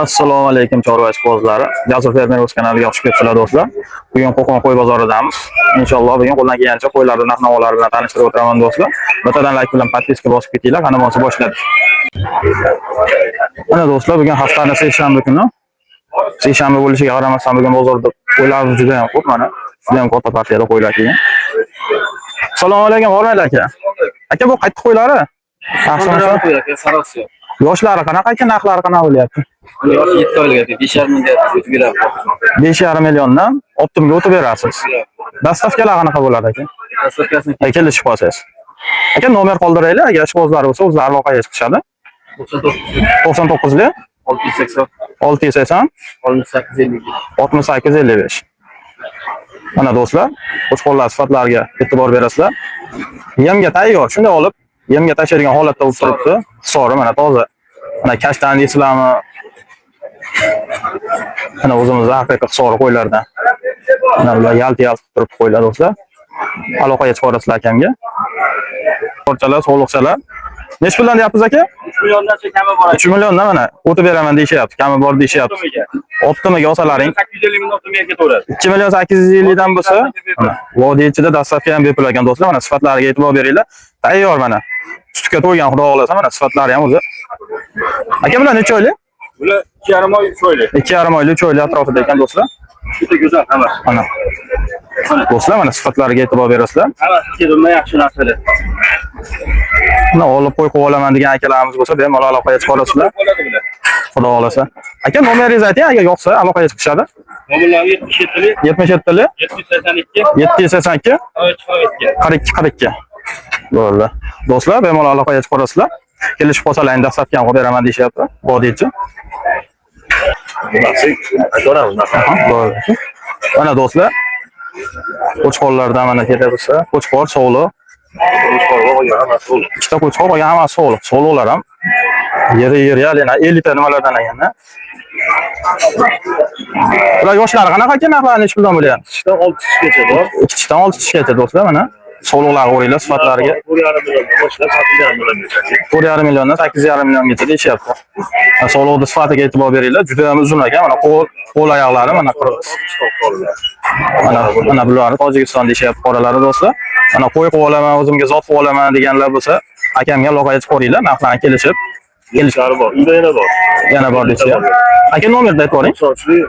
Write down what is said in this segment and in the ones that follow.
Assalomu alaykum chorva ishqibozlari. Jasur fermer o'z kanaliga xush kelibsizlar do'stlar. Bugun Qo'qon qo'y bozoridamiz. Inshaalloh bugun qo'ldan kelgancha qo'ylarning narx-navolari bilan tanishtirib o'tiraman do'stlar. Bittadan like bilan podpiska bosib ketinglar, qani bo'lsa boshladik. Mana do'stlar, bugun haftaning seshanba kuni. Seshanba bo'lishiga qaramasdan bugun bozorda qo'ylarimiz juda ham ko'p mana. Juda ham katta partiyada qo'ylar kelgan. Assalomu alaykum, G'ormayl aka. Aka bu qaytdi qo'ylari? Sarosiyo. Yoshlari qanaqa ekan, narxlari qanaqa bo'lyapti? Yoshi 7 oylik, 5,5 million o'tib beradi. 5,5 milliondan optimga o'tib berasiz. Dastavkalar qanaqa bo'ladi aka? Dastavkasini kelishib qolsangiz. Aka nomer qoldiraylik, agar ishqibozlar bo'lsa o'zlari aloqaga chiqishadi. 99 li 680 680 6855. Mana do'stlar, qo'shqo'llar sifatlariga e'tibor berasizlar. Yemga tayyor, shunday olib, yemga tashlaydigan holatda bo'lib turibdi. Hisori mana toza. Mana kashtan deysizlarmi? Mana o'zimizning haqiqiy hisori qo'ylardan. Mana bular yalti-yalti turib qo'ylar do'stlar. Aloqaga chiqarasizlar akamga. Porchalar, so'liqchalar. Nech puldan deyapsiz aka? 3 milliondan kami bor. 3 milliondan mana o'tib beraman deyishyapti, kami bor deyishyapti. Optimaga olsalaring 850 ming optimaga ketaveradi. 2 million 850 dan bo'lsa, mana vodiy ichida dastavka ham bepul ekan do'stlar. Mana sifatlariga e'tibor beringlar. Tayyor mana. Sutga to'ygan xudo xolasa mana sifatlari ham o'zi. Aka bular necha oylik? Bular 2,5 oy, 3 oylik. 2,5 oylik, 3 oylik atrofida ekan do'stlar. Juda go'zal hamma. Mana. Do'stlar mana sifatlariga e'tibor berasizlar. Hamma kelma yaxshi narsalar. Mana olib qo'y qilib olaman degan akalarimiz bo'lsa, bemalol aloqaga chiqarasizlar. Bo'ladi bular. Xudo xolasa. Aka nomeringizni ayting, agar yo'qsa aloqaga chiqishadi. Mobillar 77 li 77 li 782 782 42 42. Bo'ldi. Do'stlar, bemalol aloqaga chiqarasizlar. Kelishib qolsalaring dastavka ham qilib beraman deyishyapti. Vodiychi. Bo'ldi. Mana do'stlar, qo'chqorlardan mana ketaversa, qo'chqor sovli. Ikkita qo'chqor qolgan hammasi sovli. Sovlilar ham yeri yana 50 ta nimalardan ekan-da. Ular yoshlari qanaqa ekan, narxlari nech puldan bo'lyapti? 2dan 6 gacha bor. 2dan 6 gacha do'stlar mana. Sovliqlarga o'ringlar sifatlariga. 4,5 million boshlab 8,5 million gacha. 4,5 milliondan 8,5 milliongacha deyishyapti. Sovliqning sifatiga e'tibor beringlar. Juda ham uzun ekan. Mana qo'l oyoqlari mana qirg'iz. Mana bular Tojikiston deyishyapti qoralari do'stlar. Mana qo'y qilib olaman, o'zimga zot qilib olaman deganlar bo'lsa, akamga aloqaga chiqaringlar, narxlarni kelishib. Kelishlari bor. Uyda yana bor. Yana bor deyapti. Aka nomerni aytib qo'ying.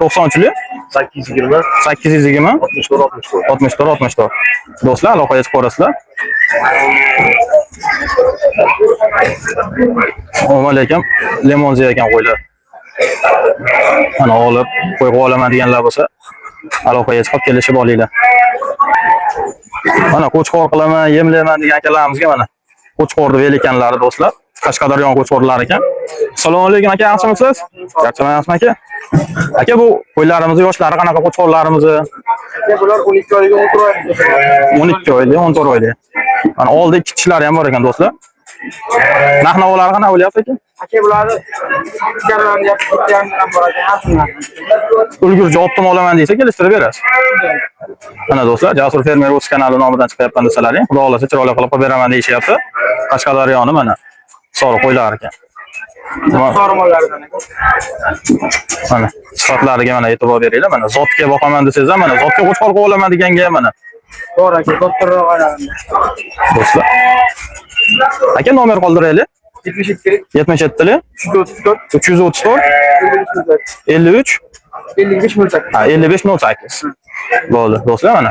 90-li 820 820 64 64. Do'stlar aloqaga chiqarasizlar. Assalomu alaykum. Limonzi ekan qo'ylar. Mana olib qo'y qilib olaman deganlar bo'lsa, aloqaga chiqib kelishib olinglar. Mana qo'chqor qilaman, yemlayman degan akalarimizga mana qo'chqorni velikanlari do'stlar. Qashqadaryo qo'chqorlari ekan. Assalomu alaykum aka, yaxshimisiz? Yaxshiman aka. Aka bu qo'ylarimizni yoshlari qanaqa qo'chqorlarimiz? Bular 12 oylik, 12 oylik, 14 oylik. Mana oldi ikki tishlari ham bor ekan do'stlar. Narx-navolari qanaqa bo'lyapti aka? aka bularni 8,5 yapib, 7,5 bor ekan, hamma. Ulgurji optim olaman desa kelishtirib berasiz. Mana do'stlar, Jasur fermer o'z kanali nomidan chiqyapman desalaring, xudo xolasa chiroyli qilib beraman deyishyapti. Qashqadaryoni mana sori qo'ylar ekan. Hormonlardan ekan. Mana sifatlariga mana e'tibor beringlar. Mana zotga boqaman desangiz ham mana zotga qo'chqor qilib olaman deganga mana. To'g'ri aka, doktorroq olamanda. Do'stlar. Aka nomer qoldiraylik. 77 li 334 53 55 bo'lsak. Ha, 5508. Bo'ldi, do'stlar mana.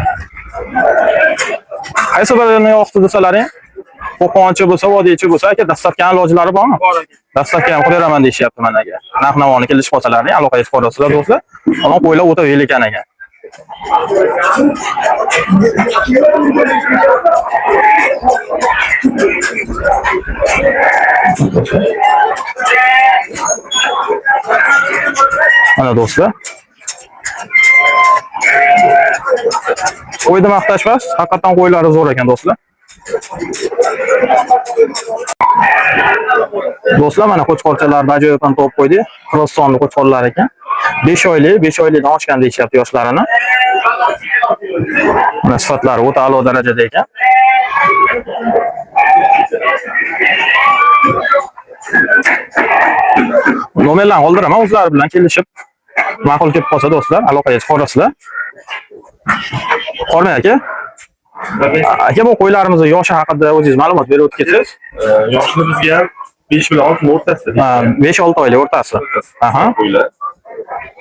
Qaysi birini yoqdi desalaring, Qo'qonchi bo'lsa, vodiychi bo'lsa, aka dastavkaning ilojlari bormi? Bor aka. Dastavka ham qilib beraman deyishyapti mana aka. Narx-navoni kelishib qolsalaring, aloqaga chiqarasizlar do'stlar. Mana qo'ylar o'ta yil ekan ekan. Mana do'stlar. Qo'yni maqtash emas, haqiqatan qo'ylari zo'r ekan do'stlar. Do'stlar mana qo'chqorchalarni ajoyibdan topib qo'ydik. Qirg'izistonlik qo'chqorlar ekan. 5 oylikdan oshgan deyishyapti yoshlarini. Mana sifatlari o'ta a'lo darajada ekan. Nomerlarni qoldiraman, o'zlari bilan kelishib ma'qul kelib qolsa do'stlar, aloqaga chiqarasizlar. Qormay aka. Aka, bu qo'ylarimizni yoshi haqida o'zingiz ma'lumot berib o'tgansiz. Yoshli bizga ham 5 bilan 6 o'rtasida. 5-6 oylik o'rtasi. Aha. Qo'ylar.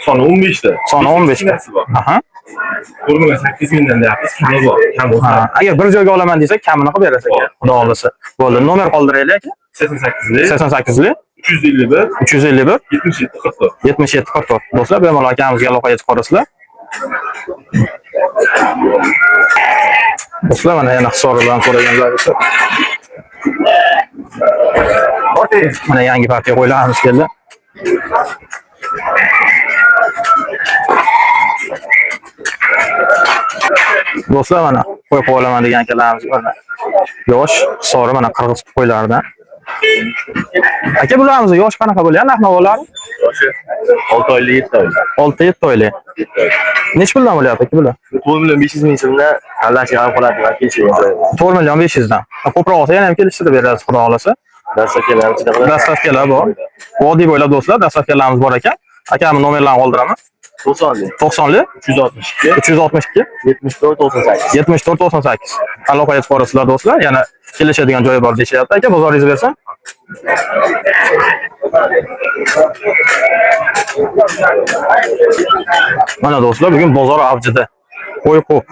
Soni 15 ta. Soni 15 ta. Aha. Ko'rmaga 8 mingdan deyapmiz. Kami bor. Kam bo'lsa. Agar bir joyga olaman desak, kamini qilib berasiz aka. Xudo xolasa. Bo'ldi, nomer qoldiraylik aka. 88lik 88lik 351 351 77 44. 77 44. Do'stlar, bemalol akamizga aloqaga chiqarasizlar. Do'stlar, mana yana hisobidan so'raganlar esa. Mana yangi partiya qo'ylarimiz keldi. Do'stlar, mana qo'y olaman degan akalarimiz mana yosh, sori mana qirg'iz qo'ylaridan. Aka, bularimiz yosh qanaqa bo'lgan? Narx-navolar? Yoshi 6 oylik 7 oylik. 6-7 oylik. Nech puldan bo'lyapti aka bular? 4 million 500 ming so'mdan tanlashga ham qoladi va kelishgan joy. 4 million 500 dan. Ko'proq olsa yana ham kelishtirib berasiz, xudo xolasa. Dastavkalar ichida qiladi. Dastavkalar bor. Vodiy bo'ylab do'stlar, dastavkalarimiz bor ekan. Akamning nomerlarini qoldiraman. 90lik 90lik 362 362 74 98. 74 98. Aloqaga chiqarasizlar do'stlar. Yana kelishadigan joyi bor deyapti. Aka, bozoringiz bersin. Mana do'stlar, bugun bozor avjida. Qo'y ko'p.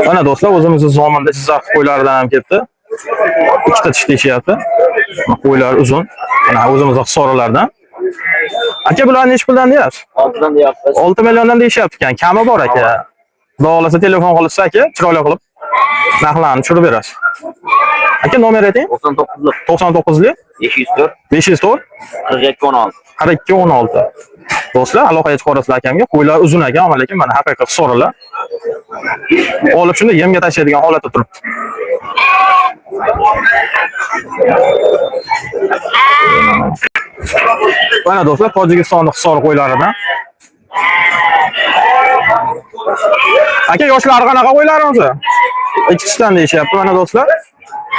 Mana do'stlar, o'zimizning zominda Jizzax qo'ylaridan ham ketdi. Ikkita tish deyishyapti. Qo'ylar uzun. Mana o'zimizning hisorlardan. Aka, bular nech puldan deyapsiz? 6 dan deyapmiz. 6 milliondan deyishyapti ekan. Kami bor aka. Xudo xolasa telefon qilsa aka, chiroyli qilib narxlarni tushirib berasiz. Aka, nomer ayting. 99lik 99lik 204 504 42 16. 42 16. Do'stlar, aloqaga chiqarasizlar akamga. Qo'ylar uzun ekan, ammo lekin mana haqiqiy hisorlar. Olib shunda yemga tashlaydigan holatda turibdi. Mana do'stlar, Tojikistonning hisor qo'ylaridan. Aka, yoshlari qanaqa qo'ylarimiz? Ikkisidan deyishyapti mana do'stlar.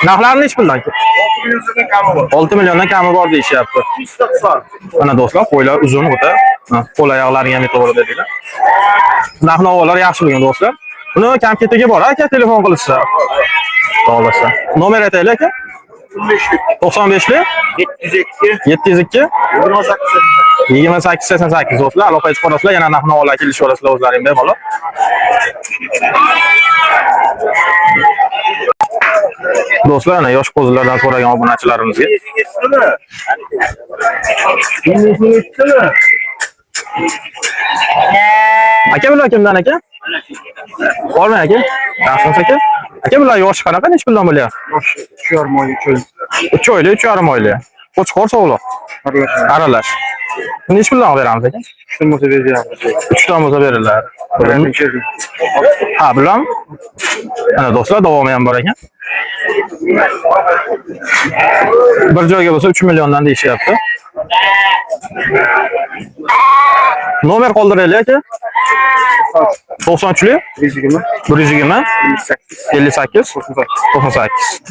Narxlari nech puldan? 6 milliondan kami bor deyishyapti. Mana do'stlar, qo'ylar uzun o'ta. Qo'l oyoqlariga ham to'g'ri dedilar. Narx-navolar yaxshi bo'lgan do'stlar. Buni kompyuterga bor aka, telefon qilsa. Xo'lasa. Nomer aytaylik aka. 95lik 702 28 88 do'stlar, aloqaga chiqarasizlar. Yana narx-navolar kelishaverasizlar o'zlaringizda bemalol. Do'stlar, ana yosh qo'zilardan so'ragan obunachilarimizga. Aka, bular kimdan aka? Bormay aka? Yaxshimisiz aka? Aka, bular yoshi qanaqa? Nech puldan bo'lyapti? 3,5 oylik 3 oylik, 3,5 oylik. Qo'chqor sog'liq. Aralash. Nech puldan beramiz aka? 3 mota beramiz. 3 dan bo'lsa beriladi. Ha, bilaman. Ana do'stlar, davomi ham bor ekan. Bir joyga bo'lsa 3 milliondan deyishyapti. Nomer qoldiraylik aka. 93lik 120 120 58 98.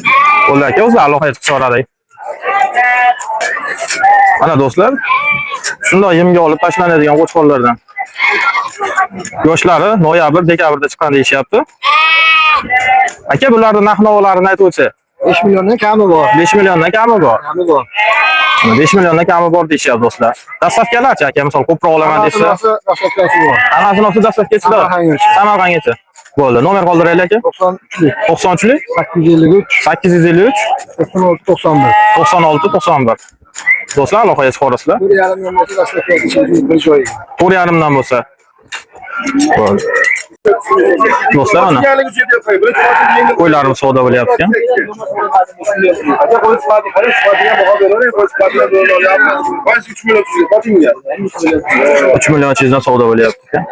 O'lar aka, o'zlar aloqaga chiqaradi. Ana do'stlar, shunday yemga olib tashlanadigan qo'chqorlardan. Yoshlari noyabr, dekabrda chiqqan deyishyapti. Aka, bularning narx-navolarini aytib o'tsa. 5 milliondan kami bor. 5 milliondan kami bor. Kami bor. 5 milliondan kami bor deyishyapti do'stlar. Dastavkalarchi aka, misol ko'proq olaman desa. Dastavkasi bor. Hammasining o'zi dastavkachilar. Samarqandgacha. Bo'ldi. Nomer qoldiraylik aka. 93lik 93lik 853 853 96 91. 96 91. Do'stlar, aloqaga chiqarasizlar. 1,5 million dastavkasi ichida bir joy. 4,5 dan bo'lsa. Bo'ldi. Do'stlar, mana qo'ylarimiz savdo bo'lyapti ekan. 3 million 300 dan savdo bo'lyapti ekan.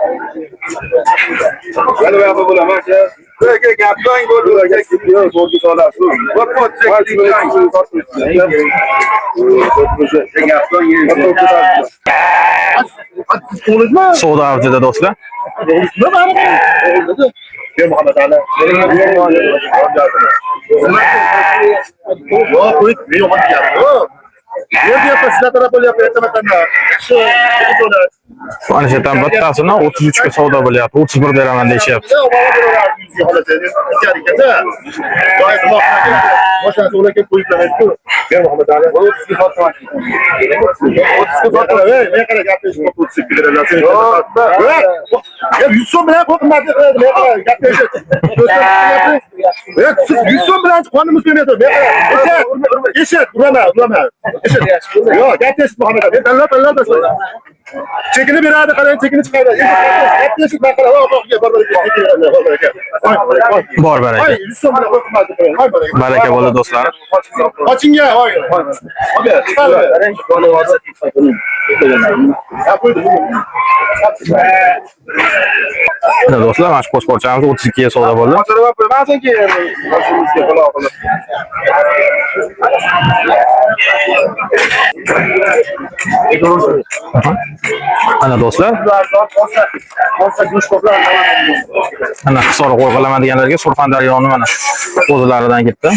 Savdo avjida do'stlar. Ya Muhammed Ali. Yok, bu ne yok ya? Ne diyorsun? Size taraf oluyor, peştemeden. Ana şeytan battasini 33 ga savdo bo'lyapti. 31 beraman deyishyapti. Çekini bir arada kalan çekini çıkardı. Yaklaşık ben kalan. Bor baraka. Baraka bo'ldi do'stlar. Açın ya. Mana do'stlar, mana shu qo'shqo'rchamiz 32 ga savdo bo'ldi. Ana do'stlar, ana hisobga qo'y qilaman deganlarga Surxondaryoni mana o'zlaridan ketdi.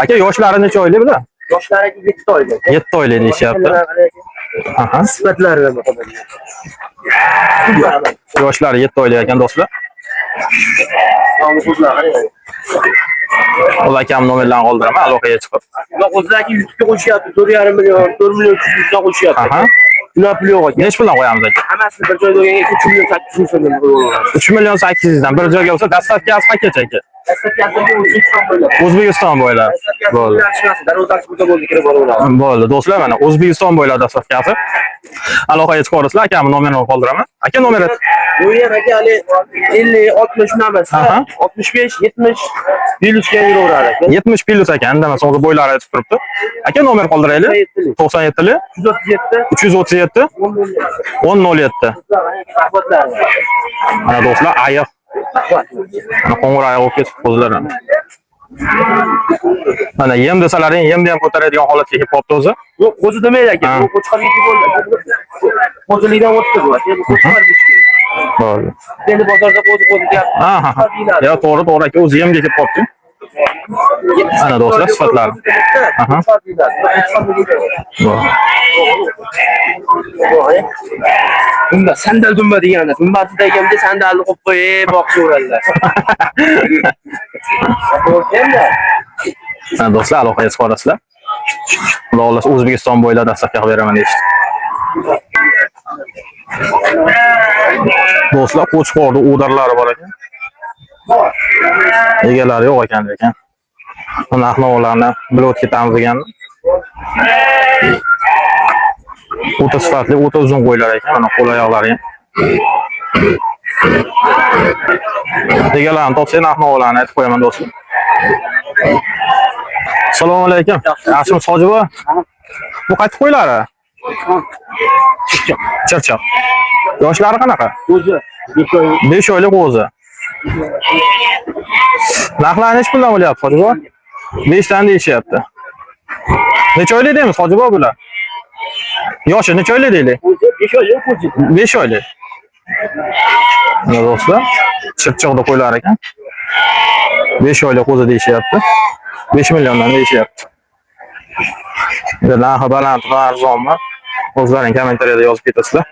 Aka, yoshlari necha oylik bular? Yoshlari 7 oylik. 7 oylik deyishyapti. Aha. Sifatlari Yoshlari 7 oylik ekan do'stlar. Ular akam nomerlarini qoldiraman, aloqaga chiqib. O'zlaki YouTube'ga qo'shyapti, 4,5 million, 4 million 300 dan qo'shyapti. Aha. Ular pul yo'q ekan. Nech puldan qo'yamiz aka? Hammasini bir joyda olganga 3 million 800 so'mdan qo'yamiz. 3 million 800 dan bir joyga bo'lsa, dastavkasi qanchacha aka? O'zbekiston bo'ylab. Bo'ldi. Bo'ldi, do'stlar, mana O'zbekiston bo'ylab dastavkasi. Aloqaga chiqarsizlar, akamning nomerini qoldiraman. Aka nomeri Bu yer aka hali 50 60 namas. 65 70 plyusga yuraveradi aka. 70 plyus aka, indamasa o'zi bo'ylari aytib turibdi. Aka nomer qoldiraylik. 97 lik 337 1007. Mana do'stlar, ayiq. Mana qo'ng'ir ayiq olib ketib o'zlari. Mana yem desalaring, yemni ham ko'taradigan holatga kelib qolibdi o'zi. Yo'q, o'zi demaydi aka. Bu qo'chqorga bo'ldi. Qo'zilikdan o'tdi bu. Bo'ldi. Endi bozorda qo'zi deyapti. Aha. Ya to'g'ri aka, o'zi yemga kelib qolibdi. Ana do'stlar, sifatlari. Aha. Bunda sandal dumba deganda, dumbasi deganimda sandalni qo'yib qo'yib boqishaveradilar. Ana do'stlar, aloqaga chiqarasizlar. Xudo xohlasa O'zbekiston bo'ylab dastavka qilib beraman deyishdi. Do'stlar, qo'chqorda o'darlari bor ekan. Egalari yo'q ekan lekin. Buni ahmoqlarni bilib o'tib ketamiz degan. O'ta sifatli, o'ta uzun qo'ylar ekan, mana qo'l oyoqlari ham. Egalarni topsang ahmoqlarni aytib qo'yaman do'stlar. Assalomu alaykum. Yaxshimisiz Hojiboy? Bu qaytib qo'ylari? Chirchiq. Yoshlari qanaqa? O'zi 5 oylik o'zi. Narxlari nech puldan bo'lyapti Hojiboy? 5 dan deyishyapti. Necha oylik deymiz Hojiboy bular? Yoshi necha oylik deylik? 5 oylik qo'zi. 5 oylik. Mana do'stlar, chirchiqda qo'ylar ekan. 5 oylik o'zi deyishyapti. 5 milliondan deyishyapti. Narxi baland va arzonmi? O'zlaring kommentariyada yozib ketasizlar.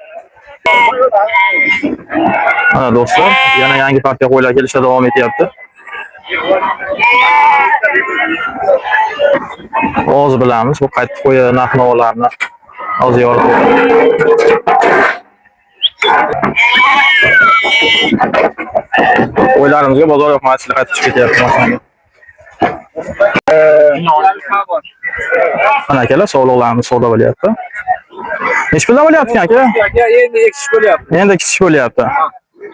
Mana do'stlar, yana yangi partiya qo'ylar kelishda davom etyapti. Hozir bilamiz, bu qaytib qo'ya narx-navolarni hozir yorib o'tamiz. Qo'ylarimizga bozor yo'qmaslik qaytib chiqib ketyapti mashinaga. Mana akalar, sog'liqlarimiz savdo bo'lyapti. Nech puldan bo'lyapti aka? Endi ekish bo'lyapti. Endi kichish bo'lyapti.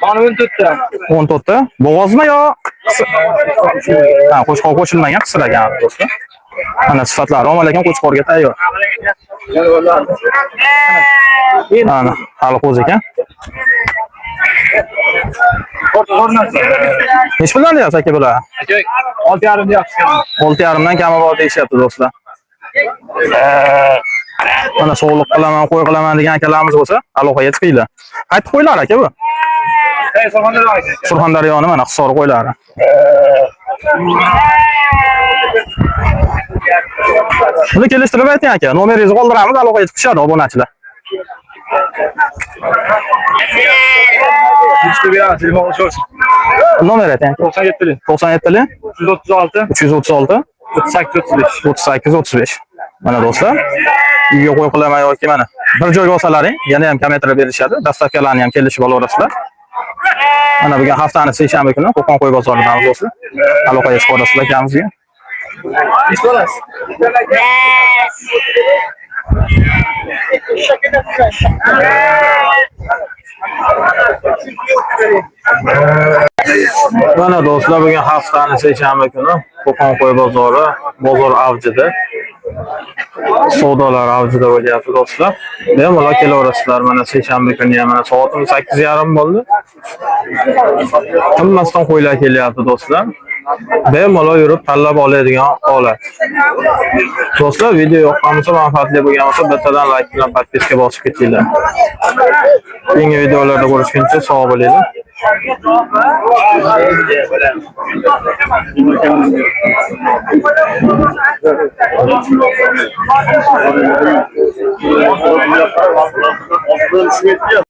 Qoni 14 ta. 14 ta. Bo'g'ozmi yo? Ha, qo'chqor qo'shilmagan qisiragan do'stlar. Mana sifatlari omon ekan, qo'chqorga tayyor. Mana hali qo'z ekan. Nech puldan deyapsiz aka bular? 6,5 deyapsiz. 6,5 dan kami bor deyishyapti do'stlar. Mana sog'liq qilaman, qo'y qilaman degan akalarimiz bo'lsa, aloqaga chiqinglar. Qaytib qo'ylar aka bu? Surxondaryoni mana Hisor qo'ylari. Buni kelishtirib ayting aka, nomeringizni qoldiramiz, aloqa etib tushadi obunachilar. Nomer ayting. 97 97 336 336 38 35. 38 35. Mana do'stlar, uyga qo'y qilaman yoki mana bir joyga olsalaring, yana ham kamaytirib berishadi. Dastavkalarni ham kelishib olaverasizlar. Mana bugun haftani seshanba kuni Qo'qon qo'y bozoridamiz do'stlar. Aloqaga chiqib olasizlar akamizga. Mana do'stlar, bugun haftani seshanba kuni Qo'qon qo'y bozori, bozor avjida. Savdolar avjida bo'lyapti do'stlar. Bemalol kelaverasizlar. Mana seshanba kuni ham mana soatimiz 8:30 bo'ldi. Hammasdan qo'ylar kelyapti do'stlar. Bemalol yurib tanlab oladigan holat. Do'stlar, video yoqqan bo'lsa, manfaatli bo'lgan bo'lsa, bittadan like bilan podpiska bosib ketinglar. Keyingi videolarda ko'rishguncha sog' bo'linglar. Aslında şu